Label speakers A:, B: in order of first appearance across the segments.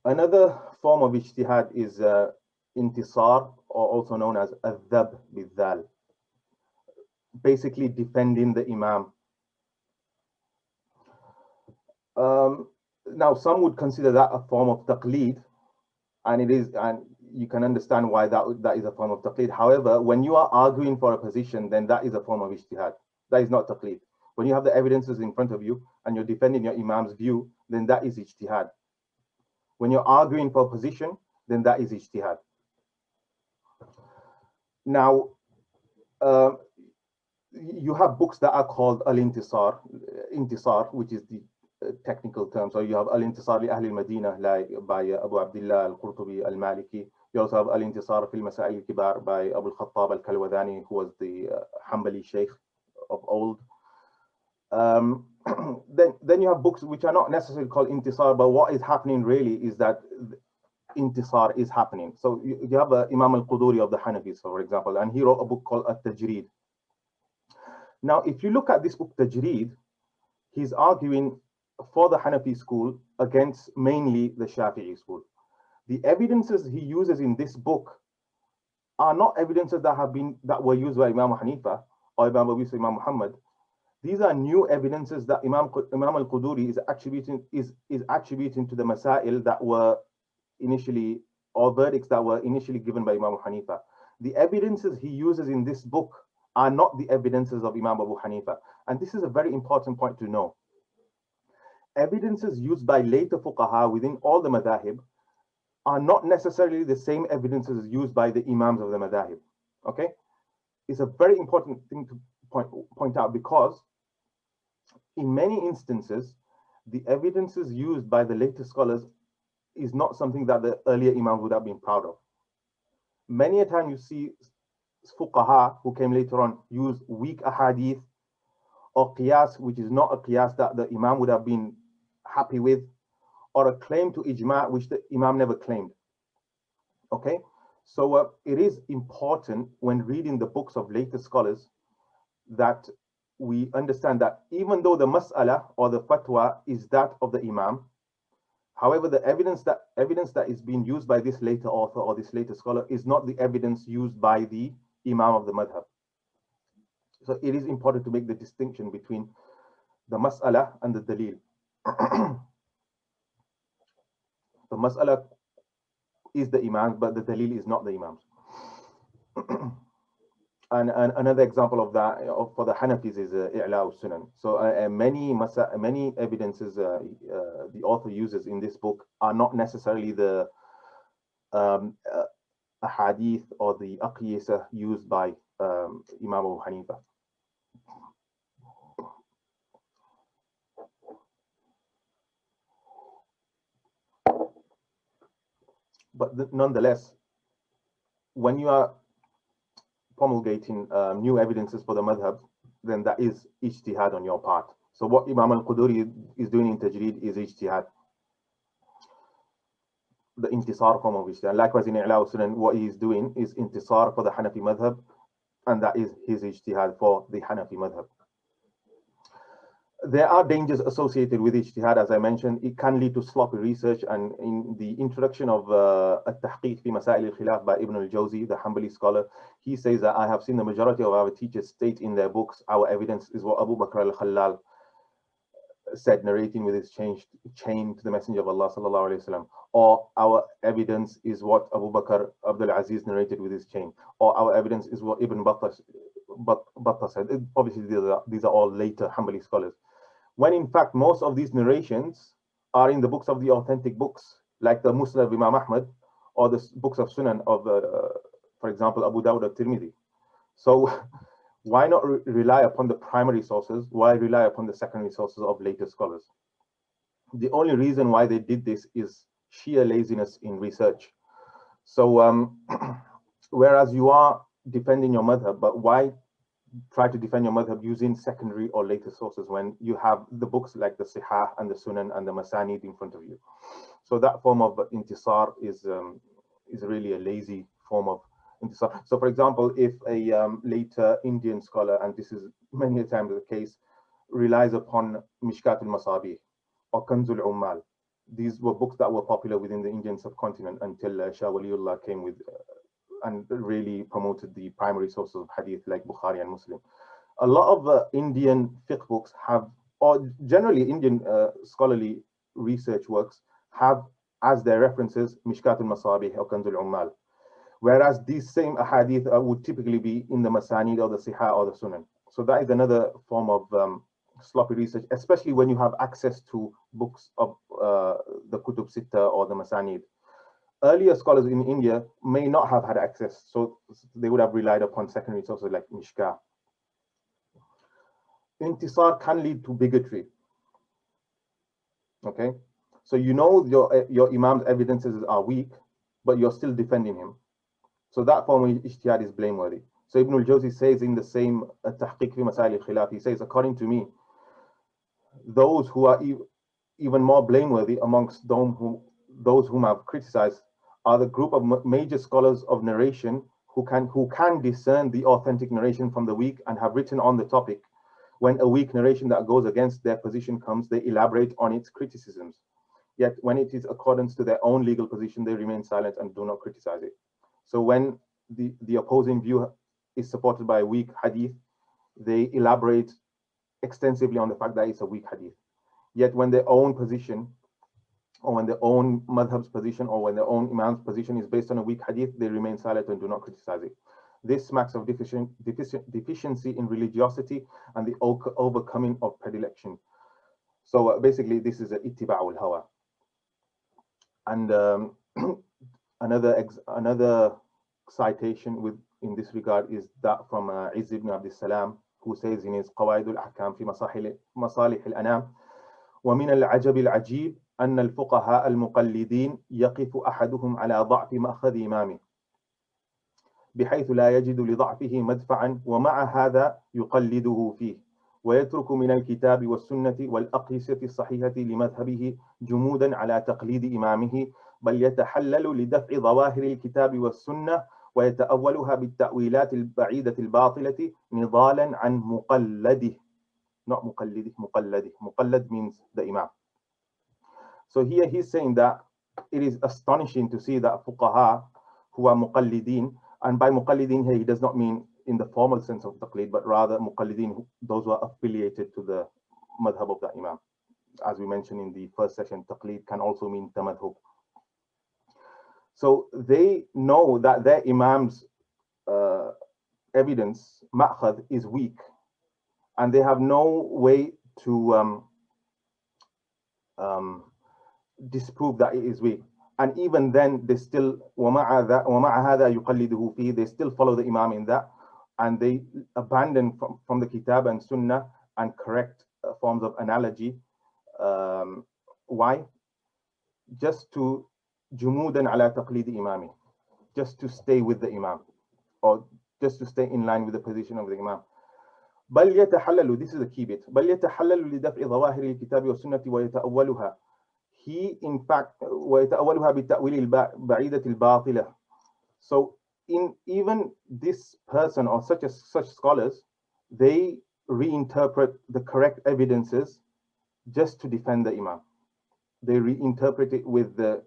A: Another form of ijtihad is intisar, or also known as adhab bidhal, basically defending the imam. Now, some would consider that a form of taqlid, and it is, and you can understand why that is a form of taqlid. However, when you are arguing for a position, then that is a form of ijtihad. That is not taqlid. When you have the evidences in front of you and you're defending your imam's view, then that is ijtihad. When you're arguing for a position, then that is ijtihad. Now, you have books that are called Al-Intisar, Intisar, which is the technical term. So you have Al-Intisar li Ahli al-Madina by Abu Abdullah al-Qurtubi al-Maliki. You also have Al-Intisar fi al-Masail al-Kibar by Abu al-Khattab al-Kalwadani, who was the Hanbali Sheikh of old. Then you have books which are not necessarily called Intisar, but what is happening really is that Intisar is happening. So you have Imam al-Quduri of the Hanafis, for example, and he wrote a book called At-Tajreed. Now, if you look at this book, Tajreed, he's arguing for the Hanafi school against mainly the Shafi'i school. The evidences he uses in this book are not evidences that were used by Imam Hanifa or Imam Abu Yusuf, Imam Muhammad. These are new evidences that Imam al-Quduri is attributing to the masail that were initially, or verdicts that were initially given by Imam Hanifa. The evidences he uses in this book are not the evidences of Imam Abu Hanifa. And this is a very important point to know. Evidences used by later fuqaha within all the madhahib are not necessarily the same evidences used by the imams of the madhahib. Okay? It's a very important thing to point out, because in many instances, the evidences used by the later scholars is not something that the earlier imams would have been proud of. Many a time you see fuqaha who came later on use weak ahadith or qiyas, which is not a qiyas that the imam would have been happy with, or a claim to ijma which the imam never claimed. Okay, so it is important when reading the books of later scholars that we understand that even though the mas'ala or the fatwa is that of the imam, however, the evidence that is being used by this later author or this later scholar is not the evidence used by the imam of the madhab. So it is important to make the distinction between the mas'ala and the dalil. The mas'ala is the imam, but the dalil is not the imams. And another example of that for the Hanafis is I'la al-Sunan. So many evidences the author uses in this book are not necessarily the ahadith or the aqyasa used by Imam Abu Hanifa. But nonetheless, when you are promulgating new evidences for the madhab, then that is ijtihad on your part. So what Imam al-Quduri is doing in Tajreed is ijtihad, the intisar form of ijtihad. Likewise in I'la al-Sunan, what he is doing is intisar for the Hanafi madhab, and that is his ijtihad for the Hanafi madhab. There are dangers associated with ijtihad, as I mentioned. It can lead to sloppy research, and in the introduction of At-Tahqiq fi Masail al-Khilaf by Ibn al-Jawzi, the Hanbali scholar, he says that I have seen the majority of our teachers state in their books, our evidence is what Abu Bakr al-Khallal said, narrating with his chain to the Messenger of Allah sallallahu alaihi wasallam, or our evidence is what Abu Bakr Abdul Aziz narrated with his chain, or our evidence is what Ibn Battah said. Obviously, these are all later Hanbali scholars, when in fact most of these narrations are in the books of the authentic books, like the Musnad of Imam Ahmad or the books of Sunan of, for example, Abu Dawud al-Tirmidhi. So why not rely upon the primary sources? Why rely upon the secondary sources of later scholars? The only reason why they did this is sheer laziness in research. So whereas you are defending your madhab, but why try to defend your madhab using secondary or later sources when you have the books like the Sihah and the Sunan and the Masanid in front of you? So that form of intisar is really a lazy form of intisar. So for example, if a later Indian scholar, and this is many times the case, relies upon Mishkat al-Masabih or Kanzul Ummal, these were books that were popular within the Indian subcontinent until Shah Waliullah came with and really promoted the primary sources of hadith like Bukhari and Muslim. A lot of Indian fiqh books have, or generally Indian scholarly research works have as their references Mishkat al-Masabih or Kanz al-Ummal, whereas these same ahadith would typically be in the Masanid or the Sihah or the Sunan. So that is another form of sloppy research, especially when you have access to books of the Kutub Sitta or the Masanid. Earlier scholars in India may not have had access, so they would have relied upon secondary sources like Mishkah. Intisar can lead to bigotry. Okay, so you know your Imam's evidences are weak, but you're still defending him. So that form of ijtihad is blameworthy. So Ibn al-Jawzi says in the same Tahqiq fi Masail al-Khilaf, he says, according to me, those who are even more blameworthy amongst those whom I've criticized are the group of major scholars of narration who can discern the authentic narration from the weak and have written on the topic. When a weak narration that goes against their position comes, they elaborate on its criticisms. Yet when it is accordance to their own legal position, they remain silent and do not criticize it. So when the opposing view is supported by a weak hadith, they elaborate extensively on the fact that it's a weak hadith. Yet when their own position, or when their own madhab's position, or when their own imam's position is based on a weak hadith, they remain silent and do not criticize it. This smacks of deficiency in religiosity and the overcoming of predilection. So basically, this is an ittiba'ul hawa. And another citation in this regard is that from Izz ibn Abd salam, who says in his Qawaid al-Ahkam fi Masalih al-Anam, ومن العجب العجيب أن الفقهاء المقلدين يقف أحدهم على ضعف مأخذ إمامه بحيث لا يجد لضعفه مدفعا ومع هذا يقلده فيه ويترك من الكتاب والسنة والأقيسة الصحيحة لمذهبه جمودا على تقليد إمامه بل يتحلل لدفع ظواهر الكتاب والسنة ويتأولها بالتأويلات البعيدة الباطلة نضالا عن مقلده. Not مقلده, مقلده. Muqallad means the Imam. So here he's saying that it is astonishing to see that fuqaha who are muqallidin, and by muqallidin here he does not mean in the formal sense of taqlid, but rather muqallidin, those who are affiliated to the madhab of the Imam. As we mentioned in the first session, taqlid can also mean tamadhub. So they know that their Imam's evidence, ma'khad, is weak, and they have no way to disprove that it is weak. And even then, they still وَمَعَ هَذَا يُقَلِّدُهُ فِيهِ, they still follow the Imam in that, and they abandon from the Kitab and Sunnah and correct forms of analogy. Why? Just to jumudan ala taqlid imami, just to stay with the Imam, or just to stay in line with the position of the Imam. بل يتحلل, this is the key bit, بل يتحلل لدفع ظواهر الكتاب والسنة ويتأولها. He in fact ويتأولها بالتأويل البعيدة الباطلة. So in even this person or such scholars, they reinterpret the correct evidences just to defend the Imam. They reinterpret it with the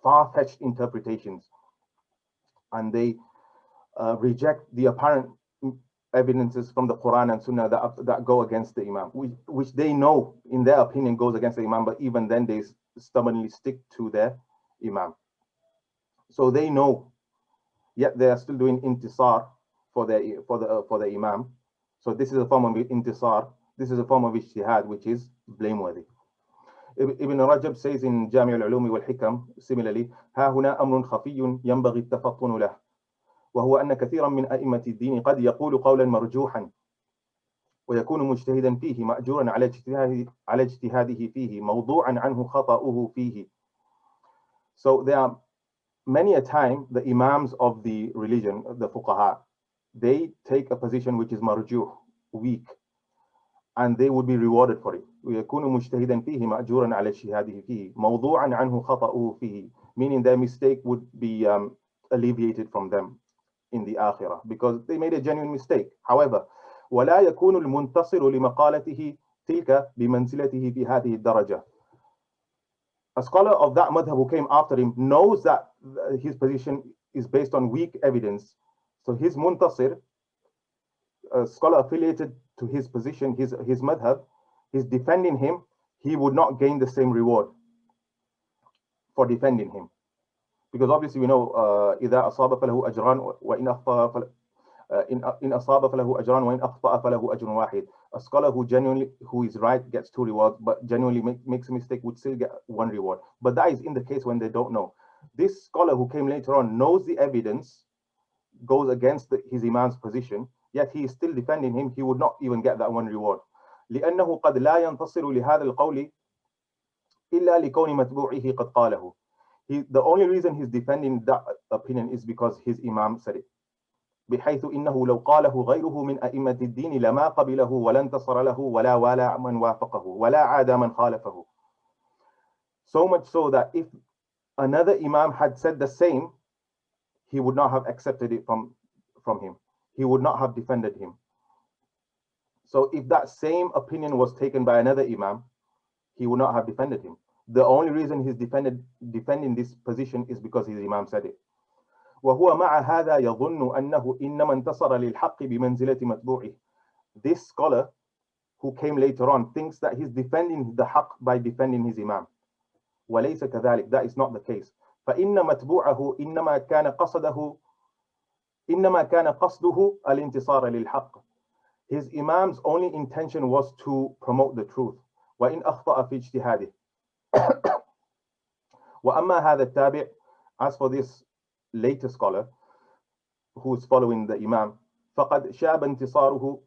A: far-fetched interpretations, and they reject the apparent evidences from the Quran and Sunnah that go against the Imam, which they know in their opinion goes against the Imam, but even then they stubbornly stick to their Imam. So they know, yet they are still doing intisar for the Imam. So this is a form of intisar. This is a form of ijtihad which is blameworthy. Ibn Rajab says in Jami' al-Ulum wal-Hikam similarly, ها هنا أمر خفي ينبغي التفطن له وهو أن كثيرا من أئمة الدين قد يقول قولا مرجوحا ويكون مجتهدا فيه مأجورا على اجتهاده فيه موضوعا عنه خطأه فيه. So there are many a time the Imams of the religion, the fuqaha, they take a position which is marjuh, weak, and they would be rewarded for it. ويكون مجتهدا فيه مأجورا على اجتهاده فيه موضوعا عنه خطأه فيه, meaning their mistake would be alleviated from them in the akhirah because they made a genuine mistake. However, ولا يكون المنتصر لمقالته تلك بمنزلته في هذه الدرجة. a scholar of that madhab who came after him knows that his position is based on weak evidence. So his muntasir, a scholar affiliated to his position, his madhab, is defending him, he would not gain the same reward for defending him. Because obviously we know إذا أصاب فله أجران وإن أخطأ إن أصاب فله أجران وإن أخطأ فله أجر واحد. A scholar who is right gets 2 rewards, but genuinely makes a mistake would still get 1 reward. But that is in the case when they don't know. This scholar who came later on knows the evidence goes against his imam's position, yet he is still defending him. He would not even get that 1 reward. لأنه قد لا ينتصر لهذا القول إلا لكون متبوعه قد قاله. The only reason he's defending that opinion is because his imam said it. بحيث إنه لو قاله غيره من أئمة الدين لما قبله ولا انتصر له ولا والى من وافقه ولا عاد من خالفه. So much so that if another imam had said the same, he would not have accepted it from him. He would not have defended him. So if that same opinion was taken by another imam, he would not have defended him. The only reason he's defending this position is because his imam said it. وهو مع هذا يظن أنه إنما انتصر للحق بمنزلة متبوعه. This scholar who came later on thinks that he's defending the haqq by defending his imam. وليس كذلك. That is not the case. فإن متبوعه إنما كان قصده الانتصار للحق. His imam's only intention was to promote the truth. وإن أخطأ في اجتهاده. وأما هذا التابع, as for this later scholar who is following the imam, فقد شاب انتصاره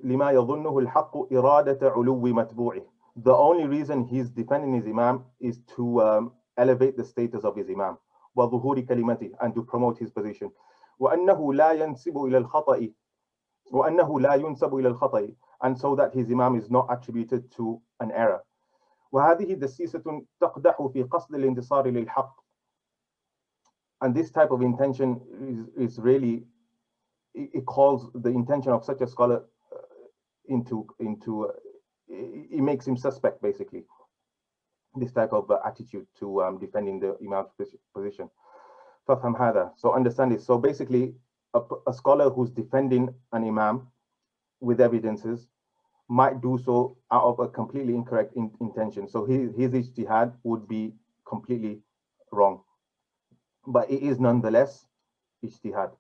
A: لما يظنه الحق إرادة علو متبوعه. The only reason he's defending his imam is to elevate the status of his imam وظهور كلمته, and to promote his position. وأنه لا ينسب إلى الخطأ, and so that his imam is not attributed to an error. وهذه دسيسة تقدح في قصد الانتصار للحق. And this type of intention is really, it calls the intention of such a scholar it makes him suspect, basically, this type of attitude to defending the imam's position. فافهم هذا. So understand this. So basically, a scholar who's defending an imam with evidences might do so out of a completely incorrect intention. So his ijtihad would be completely wrong. But it is nonetheless ijtihad.